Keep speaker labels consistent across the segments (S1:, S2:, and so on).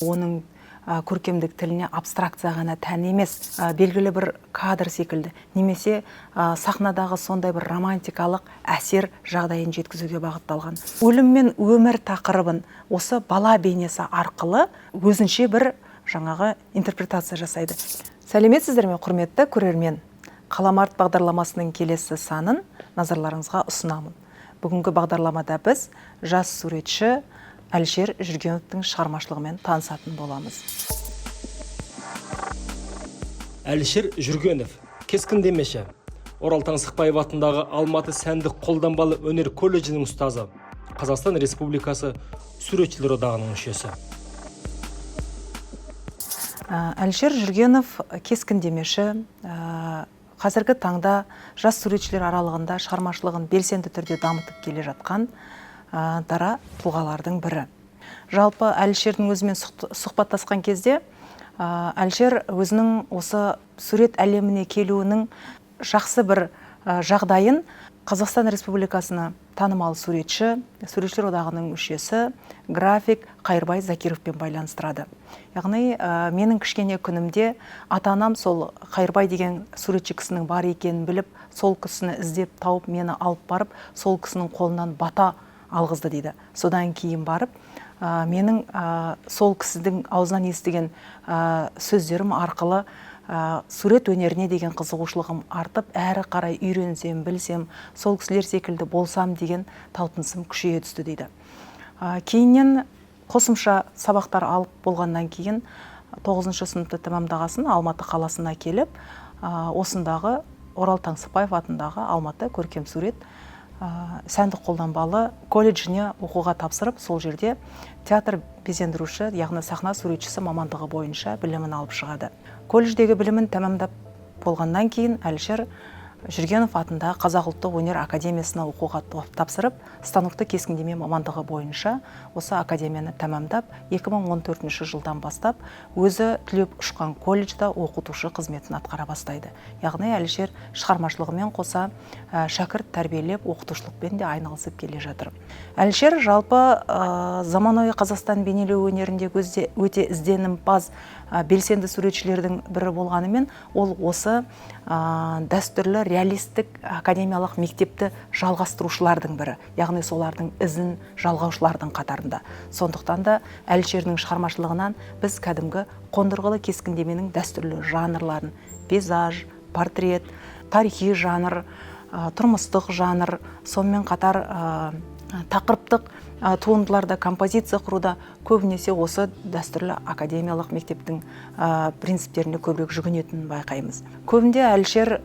S1: Оның көркемдік тіліне абстракция ғана тән емес, белгілі бір кадр секілді, немесе сахнадағы сондай бір романтикалық әсер жағдайын жеткізуге бағытталған. Өлім мен өмір тақырыбын осы бала бейнесі арқылы өзінше бір жаңағы интерпретация жасайды. Сәлеметсіздер ме, құрметті көрермен? Қаламарт бағдарламасының келесі санын назарларыңызға ұсынамын. Бүгінгі бағдарламада біз жас суретші Әлішер Жүргеновтың шығармашылығымен танысатын боламыз.
S2: Әлішер Жүргенов, кескіндемеші, Орал Таңсықбаев атындағы Алматы сәндік қолданбалы өнер колледжінің ұстазы, Қазақстан Республикасы Суретшілер одағының мүшесі.
S1: Әлішер Жүргенов кескіндемеші, қазіргі таңда жас суретшілер аралығында шығармашылығын белсенді түрде дамытып келе жатқан дара тұлғалардың бірі. Жалпы Әлішердің өзімен сұхбаттасқан кезде Әлішер өзінің осы сурет әлеміне келуінің жақсы бір жағдайын Қазақстан Республикасына танымал суретші, Суретшілер одағының мүшесі, график Қайырбай Закировпен байланыстырады. Яғни менің кішкене күнімде ата-анам сол Қайырбай деген суретші кісінің бар екенін біліп, сол кісіні іздеп тауып, мені алып барып, сол кісінің қолынан бата алғызды дейді. Содан кейін барып, менің сол кісінің аузынан естіген сөздерім арқылы сурет өнеріне деген қызығушылығым артып, әрі қарай үйренсем, білсем, сол кісілер секілді болсам деген талпынысым күшейе түсті дейді. Кейіннен қосымша сабақтар алып болғаннан кейін 9-шы сыныпты тәмамдағасын Алматы қаласына келіп, осындағы Орал Таңсықбаев атындағы Алматы көркем сурет сәндік қолданбалы колледжіне оқуға тапсырып, сол жерде театр безендіруші, яғни сахна суретшісі мамандығы бойынша білімін алып шығады. Колледждегі білімін тәмамдап болғаннан кейін Әлішер Жүргенов атындағы Қазақ ұлттық өнер академиясына оқуға тапсырып, станокты кескіндеме мамандығы бойынша осы академияны тәмамдап, 2014 жылдан бастап өзі түлеп ұшқан колледжда оқытушы қызметін атқара бастайды. Яғни Әлішер шығармашылығымен қоса шәкірт тәрбиелеп, оқытушылықпен де айналысып келе жатыр. Әлішер жалпы заманауи Қазақстан бейнелеу өнерінде өте ізденімпаз, белсенді суретшілердің бірі болғанымен, ол осы дәстүрлі реалистік академиялық мектепті жалғастырушылардың бірі, яғни солардың ізін жалғаушылардың қатарында. Сондықтан да Әлішердің шығармашылығынан біз кәдімгі қондырғылы кескіндеменің дәстүрлі жанрларын, пейзаж, портрет, тарихи жанр, тұрмыстық жанр, сонымен қатар тақырыптық туындыларда, композиция құруда көбінесе осы дәстүрлі академиялық мектептің принциптеріне көбірек жүгінетінін байқаймыз. Көбінде Әлішер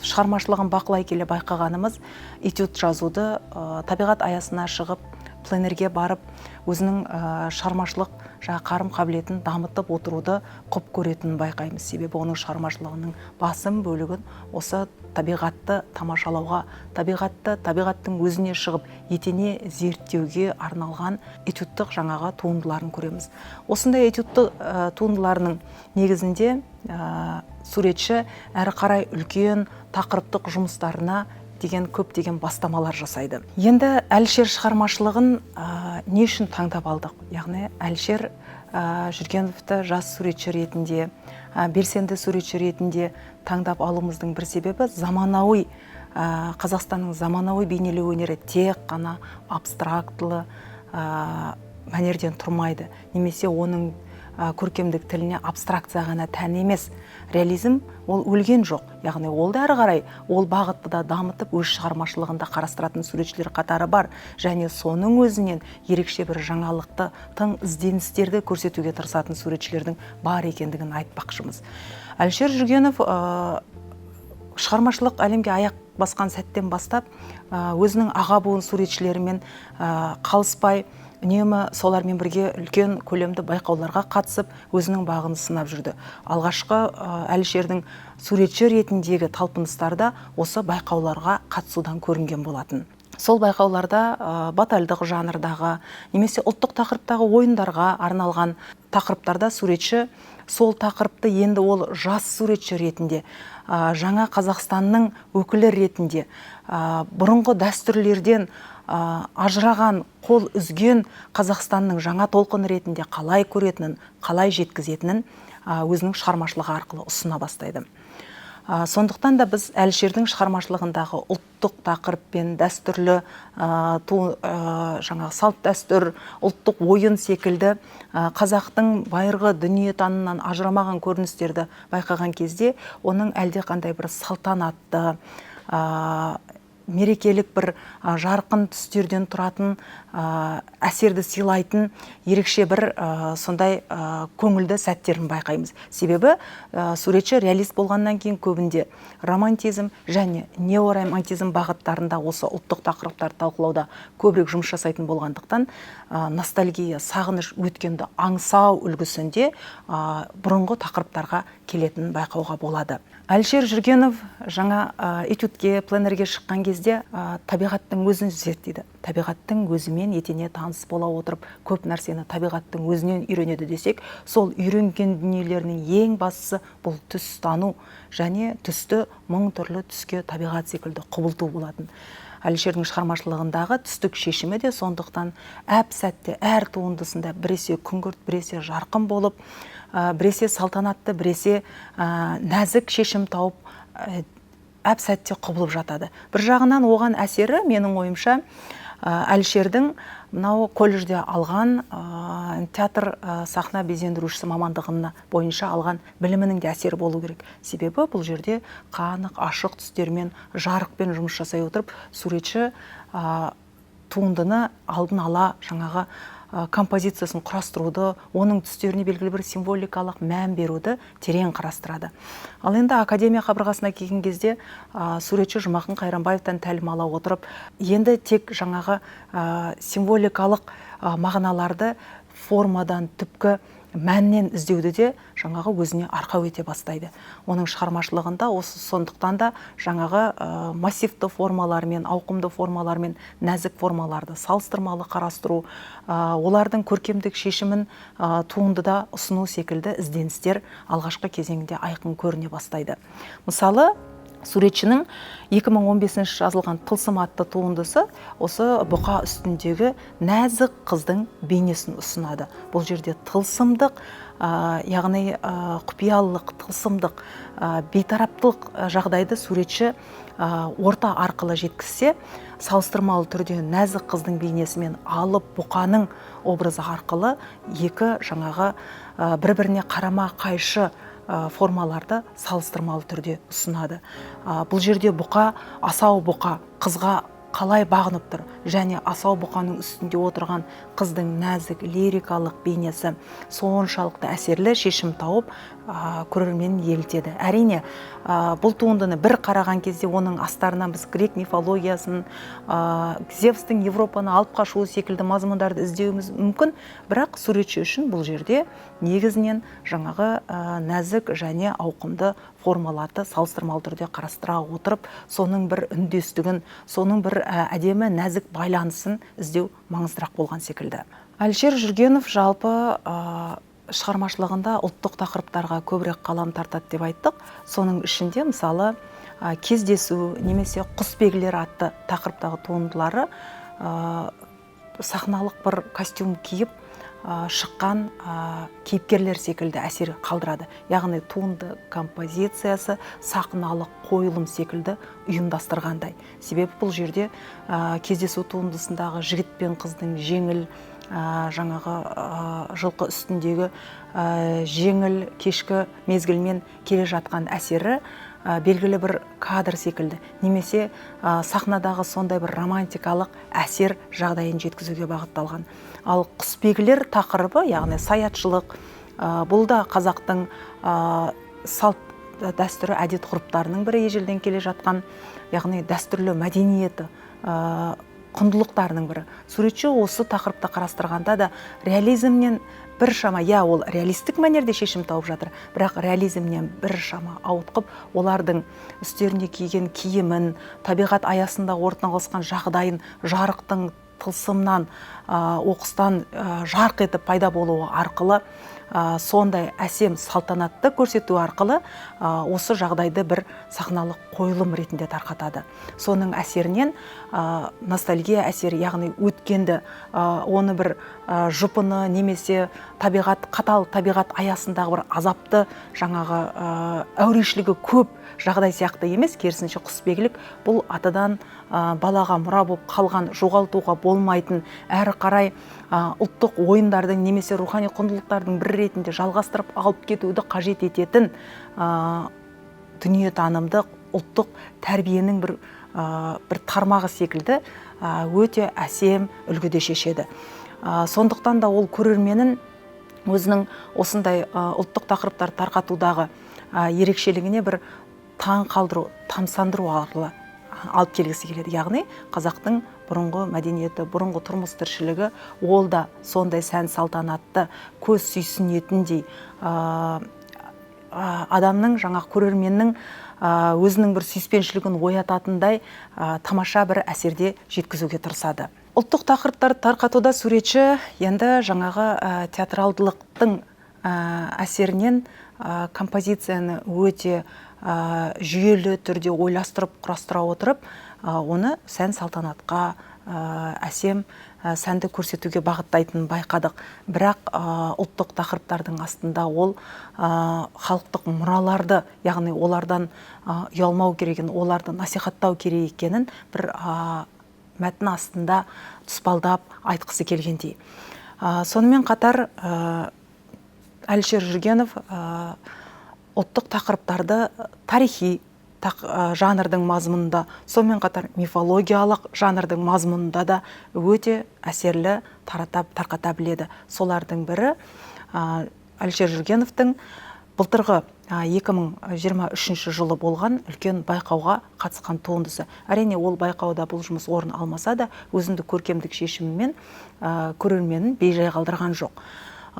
S1: шығармашылығын бақылай келе байқағанымыз, этюд жазуды, табиғат аясына шығып, пленерге барып, өзінің шығармашылық қарым қабілетін дамытып отыруды құп көретінін байқаймыз. Себебі оның шығармашылығының басым бөлігін осы табиғатты тамашалауға, табиғаттың өзіне шығып, етене зерттеуге арналған этюдтық жаңағы туындыларын көреміз. Осындай этюдтық туындыларының негізінде суретші әрі қарай үлкен тақырыптық жұмыстарына деген көптеген бастамалар жасайды. Енді Әлішер шығармашылығын не үшін таңдап алдық? Яғни Әлішер Жүргеновты жас суретші ретінде, белсенді суретші ретінде таңдап алуымыздың бір себебі заманауи Қазақстанның заманауи бейнелеу өнері тек қана абстрактылы мәнерден тұрмайды. Немесе оның көркемдік тіліне абстракция ғана тән емес. Реализм ол өлген жоқ. Яғни ол да әрі қарай ол бағытты да дамытып өз шығармашылығында қарастыратын суретшілер қатары бар. Және соның өзінен ерекше бір жаңалықты, тың ізденістерді көрсетуге тырысатын суретшілердің бар екендігін айтпақшымыз. Әлішер Жүргенов шығармашылық әлемге аяқ басқан сәттен бастап өзінің аға буын суретшілерімен қалыспай, үнемі солармен бірге үлкен көлемді байқауларға қатысып, өзінің бағын сынап жүрді. Алғашқы Әлішердің суретші ретіндегі талпыныстарда осы байқауларға қатысудан көрінген болатын. Сол байқауларда батальдық жанрдағы немесе ұлттық тақырыптағы ойындарға арналған тақырыптарда суретші сол тақырыпты енді ол жас суретші ретінде, жаңа Қазақстанның өкілі ретінде бұрынғы дәстүрлерден ажыраған, қол үзген Қазақстанның жаңа толқын ретінде қалай көретінін, қалай жеткізетінін өзінің шығармашылығы арқылы ұсына бастайды. Сондықтан да біз Әлішердің шығармашылығындағы ұлттық тақырыппен дәстүрлі жаңағы салт дәстүр, ұлттық ойын секілді қазақтың байырғы дүниетанымынан ажырамаған көріністерді байқаған кезде оның әлдеқандай бір салтанатты, мерекелік бір жарқын түстерден тұратын, әсерді сыйлайтын ерекше бір сондай көңілді сәттерін байқаймыз. Себебі суретші реалист болғаннан кейін көбінде романтизм және неоромантизм бағыттарында осы ұлттық тақырыптарды талқылауда көбірек жұмыс жасайтын болғандықтан ностальгия, сағыныш өткенді аңсау үлгісінде бұрынғы тақырыптарға келетінін байқауға болады. Әлішер Жүргенов жаңа этюдке, пленерге шыққан кезде табиғаттың өзін зерттейді. Табиғаттың өзімен етене таныс бола отырып, көп нәрсені табиғаттың өзінен үйренеді десек, сол үйренген дүниелерінің ең бастысы бұл түс тану және түсті мың түрлі түске табиғат секілді құбылту болатын. Әлішердің шығармашылығындағы түстік шешімі де сондықтан әп сәтте әр туындысында біресе күңгірт, біресе жарқын болып, біресе салтанатты, біресе нәзік шешім тауып әп сәтте құбылып жатады. Bir жағынан оған әсері менің ойымша Әлішердің мынау колледжде алған театр сахна безендірушісі мамандығына бойынша алған білімінің де әсері болу керек. Себебі бұл жерде қанық, ашық түстермен, жарықпен жұмыс жасай отырып, суретші туындыны алдын ала жаңағы композициясын құрастыруды, оның түстеріне белгілі бір символикалық мән беруді терең қарастырады. Ал енді академия қабырғасына келген кезде суретші Жұмақын Қайранбаевтан тәлім ала отырып, енді тек жаңағы символикалық мағыналарды формадан, түпкі мәннен іздеуді де жаңағы өзіне арқау ете бастайды. Оның шығармашылығында осы сондықтан да жаңағы массивті формалармен, ауқымды формалармен, нәзік формаларды салыстырмалы қарастыру, олардың көркемдік шешімін туындыда ұсыну секілді ізденістер алғашқы кезеңде айқын көріне бастайды. Мысалы, суретшінің 2015 жазылған Тылсым атты туындысы осы бұқа үстіндегі нәзік қыздың бейнесін ұсынады. Бұл жерде тылсымдық, яғни құпиялылық, тылсымдық, бейтараптылық жағдайды суретші орта арқылы жеткізсе, салыстырмалы түрде нәзік қыздың бейнесімен алып бұқаның образы арқылы екі жаңағы бір-біріне қарама қайшы формаларды салыстырмалы түрде ұсынады. Бұл жерде бұқа, асау бұқа қызға қалай бағынып тұр және асау бұқаның үстінде отырған қыздың нәзік лирикалық бейнесі соншалықты әсерлі шешім тауып көрерменін елітеді. Әрине, бұл туындыны бір қараған кезде оның астарынан біз грек мифологиясын, Зевстің Европаны алып қашуы секілді мазмұндарды іздеуіміз мүмкін, бірақ суретші үшін бұл жерде негізінен жаңағы нәзік және ауқымды формаларды салыстырмалы түрде қарастыра отырып, соның бір үндестігін, соның бір әдемі нәзік байланысын іздеу маңыздырақ болған секілді. Әлішер Жүргенов жалпы шығармашылығында ұлттық тақырыптарға көбірек қалам тартады деп айттық. Соның ішінде мысалы кездесу немесе құсбегілер атты тақырыптағы туындылары сахналық бір костюм киіп шыққан кейіпкерлер секілді әсер қалдырады. Яғни туынды композициясы сахналық қойылым секілді ұйымдастырғандай. Себебі бұл жерде кездесу туындысындағы жігіт пен қыздың жеңіл, жаңағы жылқы үстіндегі жеңіл кешкі мезгілмен келе жатқан әсері белгілі бір кадр секілді, немесе сахнадағы сондай бір романтикалық әсер жағдайын жеткізуге бағытталған. Ал құсбегілер тақырыбы, яғни саятшылық, бұл да қазақтың салт дәстүрі, әдет ғұрыптарының бірі ежелден келе жатқан, яғни дәстүрлі мәдениеті, құндылықтарының бірі. Суретші осы тақырыпты қарастырғанда да реализмнен бір шама, ол реалистік мәнерде шешім тауып жатыр, бірақ реализмнен бір шама ауытқып, олардың үстеріне киген киімін, табиғат аясында орналасқан жағдайын, жарықтың тылсымнан, оқыстан жарқ етіп пайда болуы арқылы сондай әсем салтанатты көрсету арқылы осы жағдайды бір сахналық қойылым ретінде тарқатады. Соның әсерінен ностальгия әсері, яғни өткенді, оны бір жұпыны немесе қатал табиғат аясындағы бір азапты жаңағы әурешілігі көп жағдай сияқты емес, керісінше құсбегілік бұл атадан балаға мұра болып қалған, жоғалтуға болмайтын, әрі қарай ұлттық ойындардың немесе рухани құндылықтардың бір ретінде жалғастырып алып кетуді қажет ететін дүниетанымдық ұлттық тәрбиенің бір тармағы секілді өте әсем үлгіде шешеді. Сондықтан да ол көрерменін өзінің осындай ұлттық тақырыптар тарқатудағы ерекшелігіне бір таң қалдыру, тамсандыру арқылы алып келгісі келеді. Яғни қазақтың бұрынғы мәдениеті, бұрынғы тұрмыс тіршілігі, ол да сондай сән салтанатты, көз сүйсінетіндей, адамның, жаңағы көрерменнің өзінің бір сүйіспеншілігін оятатындай тамаша бір әсерде жеткізуге тырысады. Ұлттық тақырыптарды тарқатуда суретші енді жаңағы театралдылықтың әсерінен композицияны өте жүйелі түрде ойластырып, құрастыра отырып, оны сән салтанатқа, әсем сәнді көрсетуге бағыттайтынын байқадық. Бірақ ұлттық тақырыптардың астында ол халықтық мұраларды, яғни олардан ұялмау керегін, оларды насихаттау керек екенін бір мәтін астында тұспалдап айтқысы келгендей. Сонымен қатар Әлішер Жүргенов ұлттық тақырыптарды тарихи жанрдың мазмұнында, сонымен қатар мифологиялық жанрдың мазмұнында да өте әсерлі тарқата біледі. Солардың бірі Әлішер Жүргеновтың былтырғы 2023 жылы болған үлкен байқауға қатысқан туындысы. Әрине, ол байқауда бұл жұмыс орын алмаса да, өзіндік көркемдік шешімімен көрерменін бейжай қалдырған жоқ.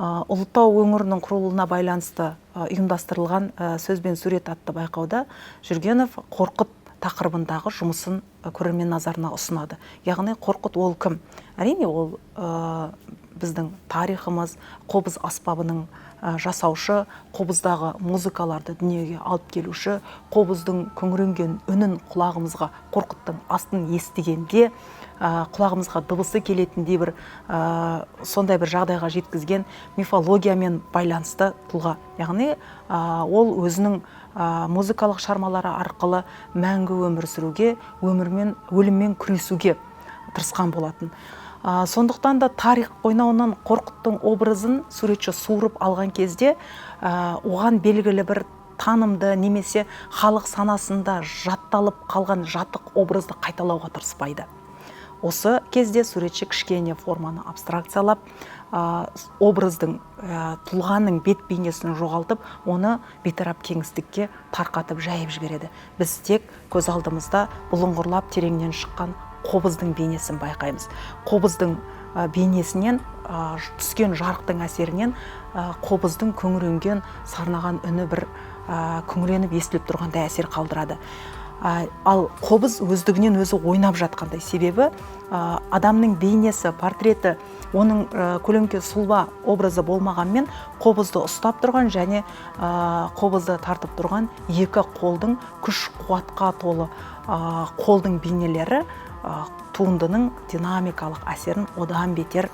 S1: Ұлытау өңірінің құрылуына байланысты ұйымдастырылған сөз бен сурет атты байқауда Жүргенов Қорқыт тақырыбындағы жұмысын көрермен назарына ұсынады. Яғни Қорқыт ол кім? Әрине, ол біздің тарихымыз, қобыз аспабының жасаушы, қобыздағы музыкаларды дүниеге алып келуші, қобыздың күңіренген үнін құлағымызға, Қорқыттың астын естігенде құлағымызға дыбысы келетіндей бір сондай бір жағдайға жеткізген мифологиямен байланысты тұлға. Яғни ол өзінің музыкалық шығармалары арқылы мәңгі өмір сүруге, өліммен күресуге тырысқан болатын. Сондықтан да тарих қойнауынан Қорқыттың образын суретші суырып алған кезде оған белгілі бір танымды немесе халық санасында жатталып қалған жатық образды қайталауға тырыспайды. Осы кезде суретші кішкене форманы абстракциялап, образдың, тұлғаның бет бейнесін жоғалтып, оны бейтарап кеңістікке тарқатып жайып жібереді. Біз тек көз алдымызда бұлыңғырлап тереңнен шыққан қобыздың бейнесін байқаймыз. Қобыздың бейнесінен, түскен жарықтың әсерінен қобыздың күңіренген, сарнаған үні бір күңіреніп естіліп тұрғандай әсер қалдырады. Ал қобыз өздігінен өзі ойнап жатқандай. Себебі адамның бейнесі, портреті, оның көлеңке сұлба образы болмағанмен, қобызды ұстап тұрған және қобызды тартып тұрған екі қолдың күш қуатқа толы қолдың бейнелері туындының динамикалық әсерін одан бетер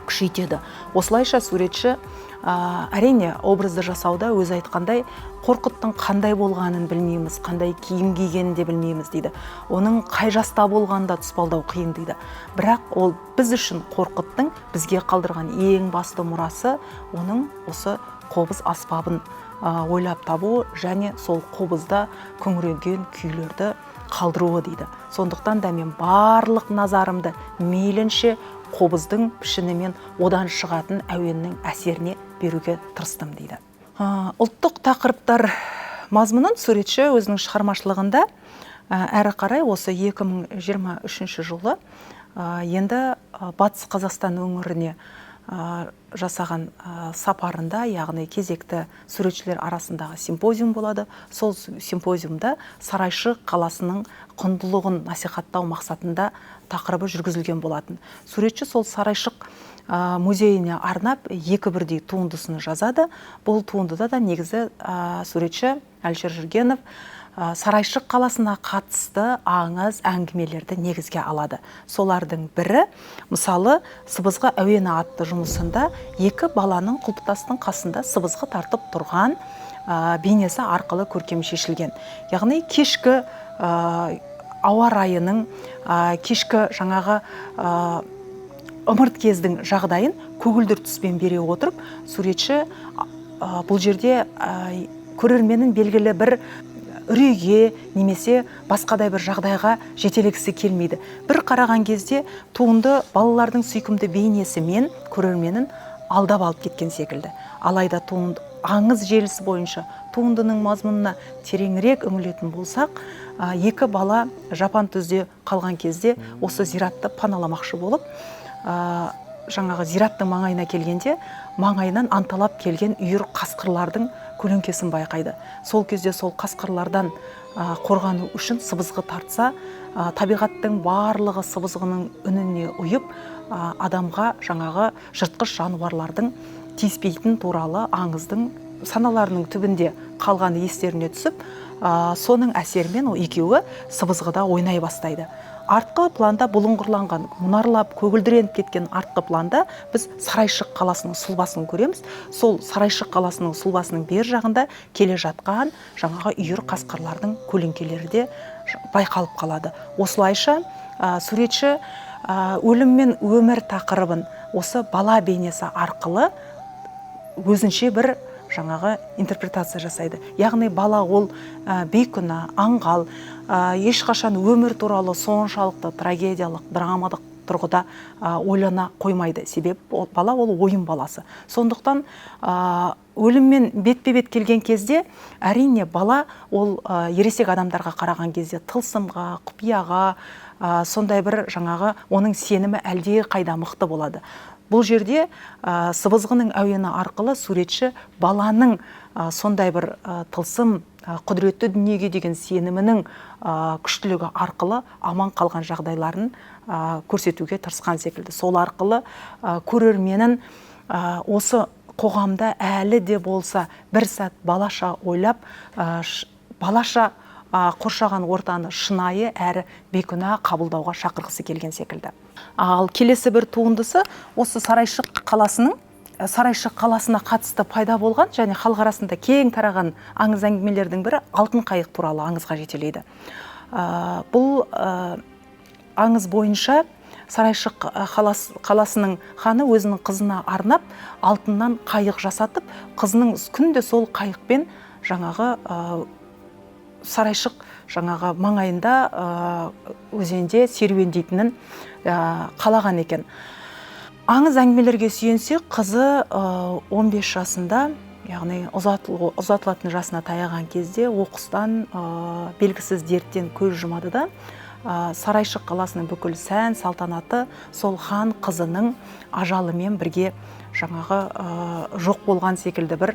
S1: күшейтеді. Осылайша суретші әрине образды жасауда өзі айтқандай Қорқыттың қандай болғанын білмейміз, қандай киім кигенін де білмейміз дейді. Оның қай жаста болғанда тұспалдау қиын дейді. Бірақ ол біз үшін Қорқыттың бізге қалдырған ең басты мұрасы оның осы қобыз аспабын ойлап табуы және сол қобызда күңіренген күйлерді қалдыруы дейді. Сондықтан да мен барлық назарымды мейлінше қобыздың пішінімен одан шығатын әуеннің әсеріне беруге тырыстым дейді. Ұлттық тақырыптар мазмұнын суретші өзінің шығармашылығында әрі қарай осы 2023 жылы енді Батыс Қазақстан өңіріне жасаған сапарында, яғни кезекті суретшілер арасындағы симпозиум болады. Сол симпозиумда Сарайшық қаласының құндылығын насихаттау мақсатында тақырыбы жүргізілген болатын. Суретші сол Сарайшық музейіне арнап екі бірдей туындысын жазады. Бұл туындыда да негізі суретші Әлішер Жүргенов Сарайшық қаласына қатысты аңыз әңгімелерді негізге алады. Солардың бірі, мысалы, Сыбызғы әуені атты жұмысында екі баланың құлпытастың қасында сыбызғы тартып тұрған бейнесі арқылы көркем шешілген. Яғни кешкі ауа райының, кешкі жаңағы ымырт кездің жағдайын көгілдір түспен бере отырып, суретші бұл жерде көрерменнің белгілі бір үрейге немесе басқадай бір жағдайға жетелегісі келмейді. Бір қараған кезде туынды балалардың сүйкімді бейнесімен көрерменін алдап алып кеткен секілді. Алайда туынды аңыз желісі бойынша туындының мазмұнына тереңірек үңілетін болсақ, екі бала жапан түзде қалған кезде осы зиратты паналамақшы болып, жаңағы зираттың маңайына келгенде, маңайынан анталап келген үйір қасқырлардың көлеңкесін байқайды. Сол кезде сол қасқырлардан қорғану үшін сыбызғы тартса, табиғаттың барлығы сыбызғының үніне ұйып, адамға жаңағы жыртқыш жануарлардың тиіспейтін туралы аңыздың саналарының түбінде қалғаны естеріне түсіп, соның әсерімен екеуі сыбызғыда ойнай бастайды. Артқы планда бұлыңғырланған, мұнарлап көгілдіреніп кеткен артқы планда біз Сарайшық қаласының сұлбасын көреміз. Сол Сарайшық қаласының сұлбасының бер жағында келе жатқан жаңағы үйір қасқырлардың көлеңкелері де байқалып қалады. Осылайша суретші өлім мен өмір тақырыбын осы бала бейнесі арқылы өзінше бір жаңағы интерпретация жасайды. Яғни бала ол бейкүнә, аңғал, ешқашан өмір туралы соншалықты трагедиялық, драмадық тұрғыда ойлана қоймайды. Себеп бала ол ойын баласы. Сондықтан өліммен бетпе-бет келген кезде әрине бала ол ересек адамдарға қараған кезде тылсымға, құпияға, сондай бір жаңағы оның сенімі әлде қайда мықты болады. Бұл жерде сыбызғының әуені арқылы суретші баланың сондай бір тылсым құдіретті дүниеге деген сенімінің күштілігі арқылы аман қалған жағдайларын көрсетуге тырысқан секілді. Сол арқылы көрерменін осы қоғамда әлі де болса бір сәт балаша ойлап, балаша қоршаған ортаны шынайы әрі бейкүнә қабылдауға шақырғысы келген секілді. Ал келесі бір туындысы осы Сарайшық қаласына қатысты пайда болған және халық арасында кең тараған аңыз әңгімелердің бірі алтын қайық туралы аңызға жетелейді. Бұл аңыз бойынша Сарайшық қаласының ханы өзінің қызына арнап алтыннан қайық жасатып, қызының күнде сол қайықпен жаңағы Сарайшық жаңағы маңайында өзенде серуендейтінін қалаған екен. Аңыз әңгімелерге сүйенсе, қызы 15 жасында, яғни ұзатылатын жасына таяған кезде оқыстан белгісіз дерттен көз жұмады да, Сарайшық қаласының бүкіл сән салтанаты сол хан қызының ажалымен бірге жаңағы жоқ болған секілді бір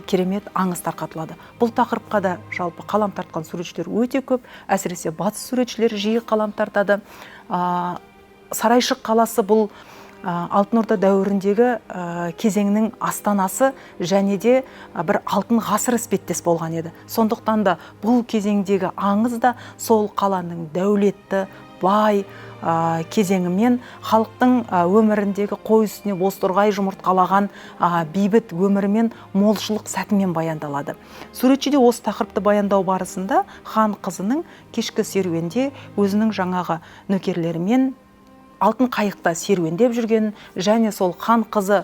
S1: керемет аңыз тарқатылады. Бұл тақырыпқа да жалпы қалам тартқан суретшілер өте көп, әсіресе батыс суретшілері жиі қалам тартады. Сарайшық қаласы бұл Алтын Орда дәуіріндегі кезеңнің астанасы және де бір алтын ғасыр іспеттес болған еді. Сондықтан да бұл кезеңдегі аңыз да сол қаланың дәулетті, бай кезеңімен халықтың өміріндегі қой үстіне бозторғай жұмыртқалаған бейбіт өмірімен молшылық сәтімен баяндалады. Суретші де осы тақырыпты баяндау барысында хан қызының кешкі серуенде өзінің жаңағы нөкерлерімен алтын қайықта серуендеп жүрген және сол хан қызы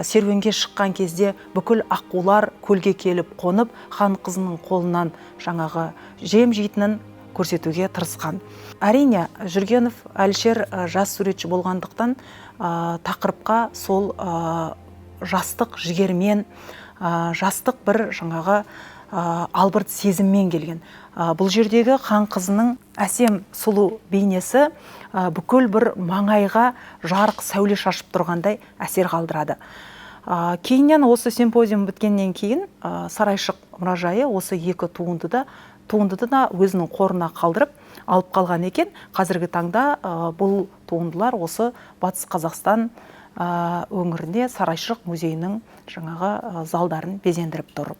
S1: серуенге шыққан кезде бүкіл аққулар көлге келіп қонып, хан қызының қолынан жаңағы жем жейтінін көрсетуге тырысқан. Әрине, Жүргенов Әлішер жас суретші болғандықтан тақырыпқа сол жастық жігермен, жастық бір жаңағы албырт сезіммен келген. Бұл жердегі хан қызының әсем сұлу бейнесі бүкіл бір маңайға жарық сәуле шашып тұрғандай әсер қалдырады. Кейіннен осы симпозиум біткеннен кейін Сарайшық мұражайы осы екі туындыды да өзінің қорына қалдырып алып қалған екен. Қазіргі таңда бұл туындылар осы Батыс Қазақстан өңірінде Сарайшық музейінің жаңағы залдарын безендіріп тұр.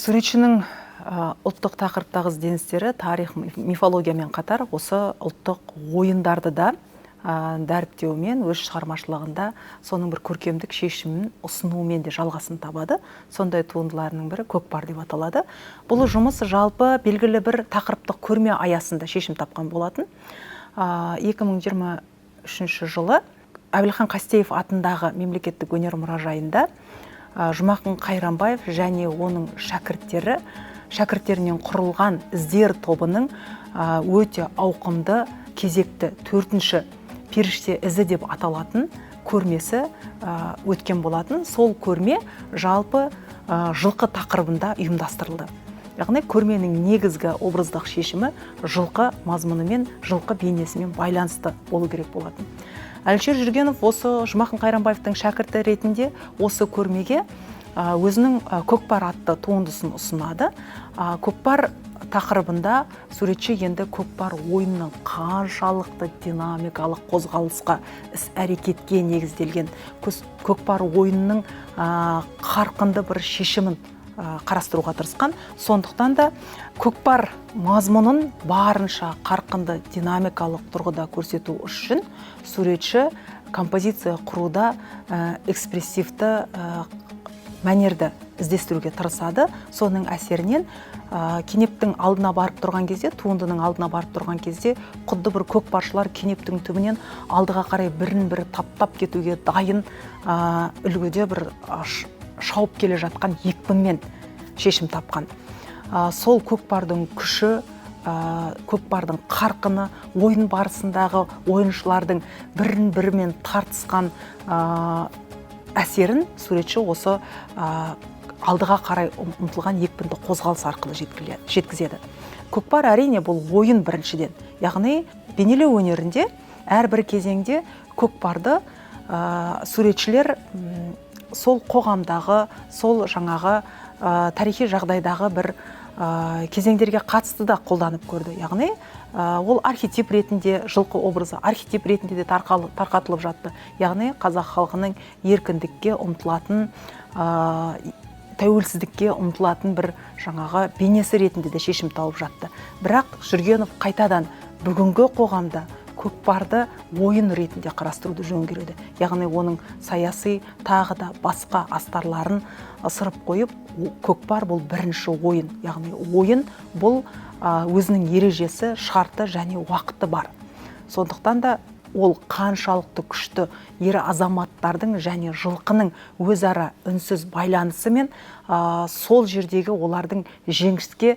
S1: Суретшінің ұлттық тақырыптағы ізденістері тарих, мифологиямен қатар осы ұлттық ойындарды да дәріптеумен өз шығармашылығында соның бір көркемдік шешімін ұсынуымен де жалғасын табады. Сондай туындыларының бірі көкпар деп аталады. Бұл жұмыс жалпы белгілі бір тақырыптық көрме аясында шешім тапқан болатын. 2023 жылы Әбілхан Қастеев атындағы мемлекеттік өнер мұражайында Жұмақан Қайранбаев және оның шәкірттерінен құрылған іздер тобының өте ауқымды кезекті 4-ші періште ізі деп аталатын көрмесі өткен болатын. Сол көрме жалпы жылқы тақырыбында ұйымдастырылды. Яғни көрменің негізгі образдық шешімі жылқы мазмұнымен, жылқы бейнесімен байланысты болу керек болатын. Әлішер Жүргенов осы Жұмақан Қайранбаевтың шәкірті ретінде осы көрмеге өзінің көкпар атты туындысын ұсынады. Көкпар тақырыбында суретші енді көкпар ойынның қаншалықты динамикалық қозғалысқа, іс-әрекетке негізделген көкпар ойынның қарқынды бір шешімін қарастыруға тырысқан. Сондықтан да көкпар мазмұнын барынша қарқынды динамикалық тұрғыда көрсету үшін суретші композиция құруда экспрессивті мәнерді іздестіруге тырысады. Соның әсерінен кенептің алдына барып тұрған кезде, туындының алдына барып тұрған кезде құдды бір көкпаршылар кенептің түбінен алдыға қарай бірін-бірі таптап кетуге дайын үлгіде бір шауып келе жатқан екпінмен шешім тапқан. Сол көкпардың күші, көкпардың қарқыны, ойын барысындағы ойыншылардың бірін-бірімен тартысқан әсерін суретші осы алдыға қарай ұмтылған екпінді қозғалыс арқылы жеткізеді. Көкпар әрине бұл ойын біріншіден. Яғни бейнелеу өнерінде әрбір кезеңде көкпарды суретшілер сол қоғамдағы, сол жаңағы тарихи жағдайдағы бір кезеңдерге қатысты да қолданып көрді. Яғни ол архетип ретінде, жылқы образы архетип ретінде де тарқатылып жатты. Яғни қазақ халқының еркіндікке ұмтылатын, тәуелсіздікке ұмтылатын бір жаңағы бейнесі ретінде де шешім тауып жатты. Бірақ Жүргенов қайтадан бүгінгі қоғамда көкпарды ойын ретінде қарастыруды жөн көреді. Яғни оның саяси тағы да басқа астарларын ысырып қойып, көкпар бұл бірінші ойын. Яғни ойын бұл өзінің ережесі, шарты және уақыты бар. Сондықтан да ол қаншалықты күшті ер азаматтардың және жылқының өзара үнсіз байланысы мен сол жердегі олардың жеңіске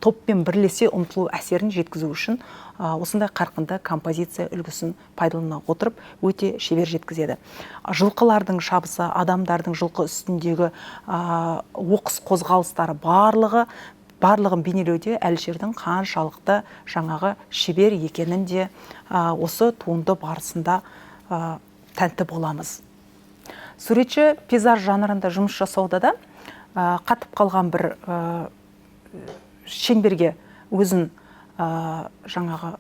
S1: топпен бірлесе ұмтылу әсерін жеткізу үшін осындай қарқынды композиция үлгісін пайдалана отырып өте шебер жеткізеді. Жылқылардың шабысы, адамдардың жылқы үстіндегі оқыс қозғалыстары барлығын бейнелеуде Әлішердің қаншалықты жаңағы шебер екенін де осы туынды барысында тәнті боламыз. Суретші пейзаж жанрында жұмыс жасауда да қатып қалған бір шеңберге өзін жаңағы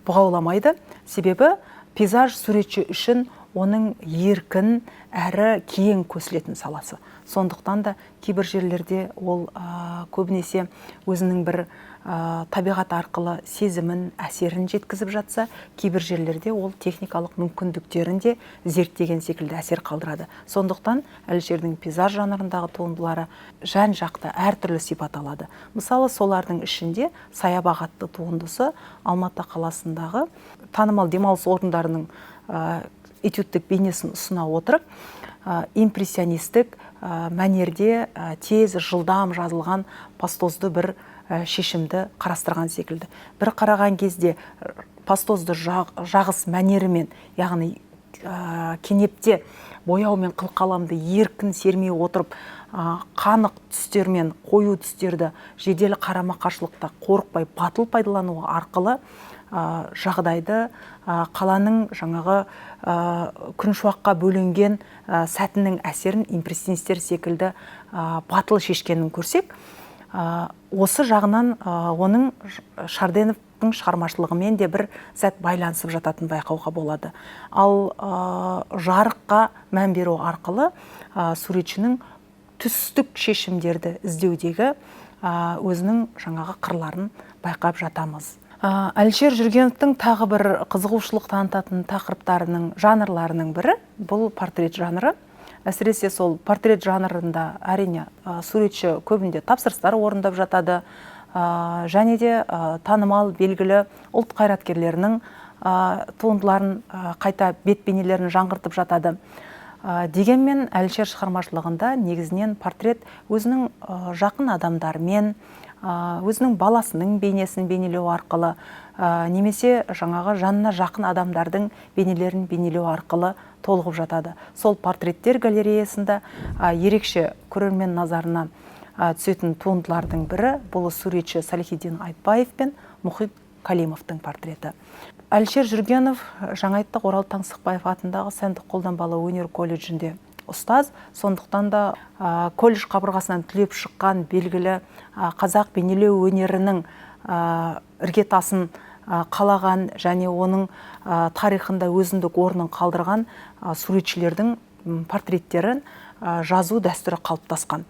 S1: бұғауламайды. Себебі пейзаж суретші үшін оның еркін әрі кең көсілетін саласы. Сондықтан да кейбір жерлерде ол көбінесе өзінің бір табиғат арқылы сезімін, әсерін жеткізіп жатса, кейбір жерлерде ол техникалық мүмкіндіктерін де зерттеген секілді әсер қалдырады. Сондықтан Әлішердің пейзаж жанрындағы туындылары жан-жақты әртүрлі сипат алады. Мысалы, солардың ішінде Саябақ атты туындысы Алматы қаласындағы танымал демалыс орындарының этюдтік бейнесін ұсына отырып, импрессионистік мәнерде тез, жылдам жазылған пастозды бір шешімді қарастырған секілді. Бір қараған кезде пастозды жағыс мәнерімен, яғни кенепте бояумен қылқаламды еркін сермей отырып, қанық түстермен қою түстерді жедел қарама-қайшылықта қорықпай батыл пайдалану арқылы жағдайды қаланың жаңағы күн шуаққа бөленген сәтінің әсерін импрессионистер секілді батыл шешкенін көрсек, Осы жағынан оның Шарденовтың шығармашылығымен де бір сәт байланысып жататын байқауға болады. Ал жарыққа мән беру арқылы суретшінің түстік шешімдерді іздеудегі өзінің жаңағы қырларын байқап жатамыз. Әлішер Жүргеновтың тағы бір қызығушылық танытатын тақырыптарының, жанрларының бірі бұл портрет жанры. Әсіресе сол портрет жанрында әрине суретші көбінде тапсырыстар орындап жатады, және де танымал белгілі ұлт қайраткерлерінің туындыларын қайта бет бейнелерін жаңғыртып жатады. Дегенмен Әлішер шығармашылығында негізінен портрет өзінің жақын адамдармен, өзінің баласының бейнесін бейнелеу арқылы, немесе жаңағы жанына жақын адамдардың бейнелерін бейнелеу арқылы толығып жатады. Сол портреттер галереясында ерекше көрермен назарына түсетін туындылардың бірі бұл суретші Салихиддин Айтбаев пен Мұхит Калимовтың портреті. Әлішер Жүргенов жаңа айттық, Орал Таңсықбаев атындағы сәндік қолданбалы өнер колледжінде ұстаз, сондықтан да колледж қабырғасынан түлеп шыққан белгілі қазақ бейнелеу өнерінің іргетасын қалаған және оның тарихында өзіндік орнын қалдырған суретшілердің портреттерін жазу дәстүрі қалыптасқан.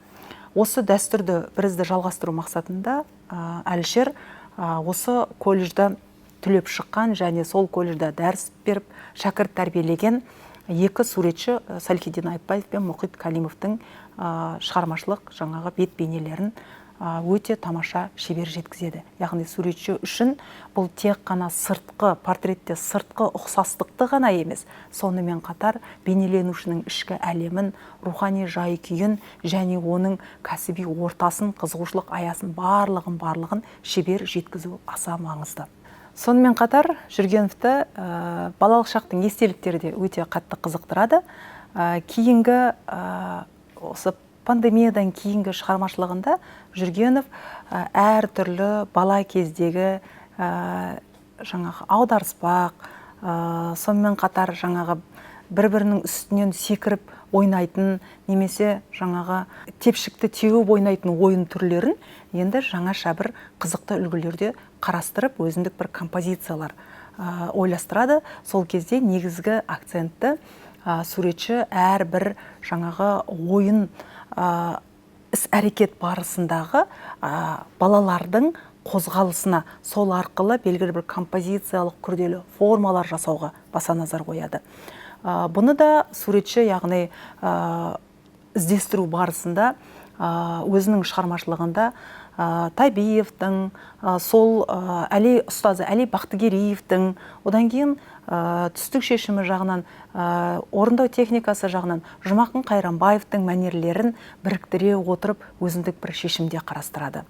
S1: Осы дәстүрді бірізді жалғастыру мақсатында Әлішер осы колледжда түлеп шыққан және сол колледжда дәріс беріп шәкірт тәрбиелеген екі суретші Салихиддин Айтбаев пен Мұхит Калимовтың шығармашылық жаңағы бет бейнелерін өте тамаша шебер жеткізеді. Яғни суретші үшін бұл тек қана сыртқы, портретте сыртқы ұқсастықты ғана емес, сонымен қатар бейнеленушінің ішкі әлемін, рухани жай-күйін және оның кәсіби ортасын, қызығушылық аясын барлығын шебер жеткізу аса маңызды. Сонымен қатар Жүргеновті балалық шақтың естеліктері де өте қатты қызықтырады. Кейінгі осы пандемиядан кейінгі шығармашылығында Жүргенов әртүрлі бала кездегі жаңағы аударыспақ, сонымен қатар жаңағы бір-бірінің үстінен секіріп ойнайтын, немесе жаңағы тепшікті теуіп ойнайтын ойын түрлерін енді жаңаша бір қызықты үлгілерде қарастырып, өзіндік бір композициялар ойластырады. Сол кезде негізгі акцентті суретші әрбір жаңағы ойын іс-әрекет барысындағы балалардың қозғалысына, сол арқылы белгілі бір композициялық күрделі формалар жасауға баса назар қояды. Бұны да суретші, яғни іздестіру барысында өзінің шығармашылығында Тайбиевтің, сол ұстазы Әли Бақтыгереевтің, одан кейін түстік шешімі жағынан, орындау техникасы жағынан Жұмақын Қайранбаевтың мәнерлерін біріктіре отырып өзіндік бір шешімде қарастырады.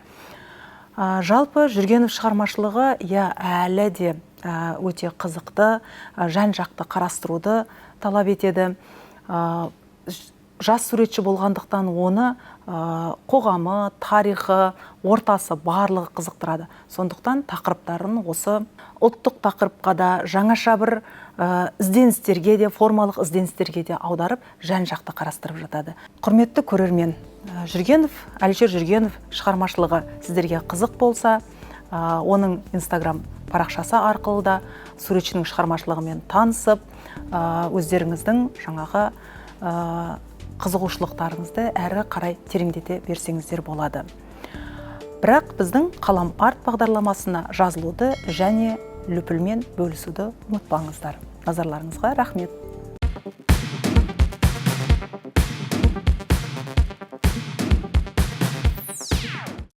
S1: Жалпы Жүргенов шығармашылығы әлі де өте қызықты, жан-жақты қарастыруды талап етеді. Жас суретші болғандықтан оны қоғамы, тарихы, ортасы барлығы қызықтырады. Сондықтан тақырыптарын осы ұлттық тақырыпқа да жаңаша бір ізденістерге де, формалық ізденістерге де аударып, жан-жақты қарастырып жатады. Құрметті көрермен, Әлішер Жүргенов шығармашылығы сіздерге қызық болса, оның Инстаграм парақшасы арқылы да суретшінің шығармашылығымен танысып, өздеріңіздің жаңағы қызығушылықтарыңызды әрі қарай тереңдете берсеңіздер болады. Бірақ біздің Қалам арт бағдарламасына жазылуды және лүпілмен бөлісуді ұмытпаңыздар. Назарларыңызға рахмет.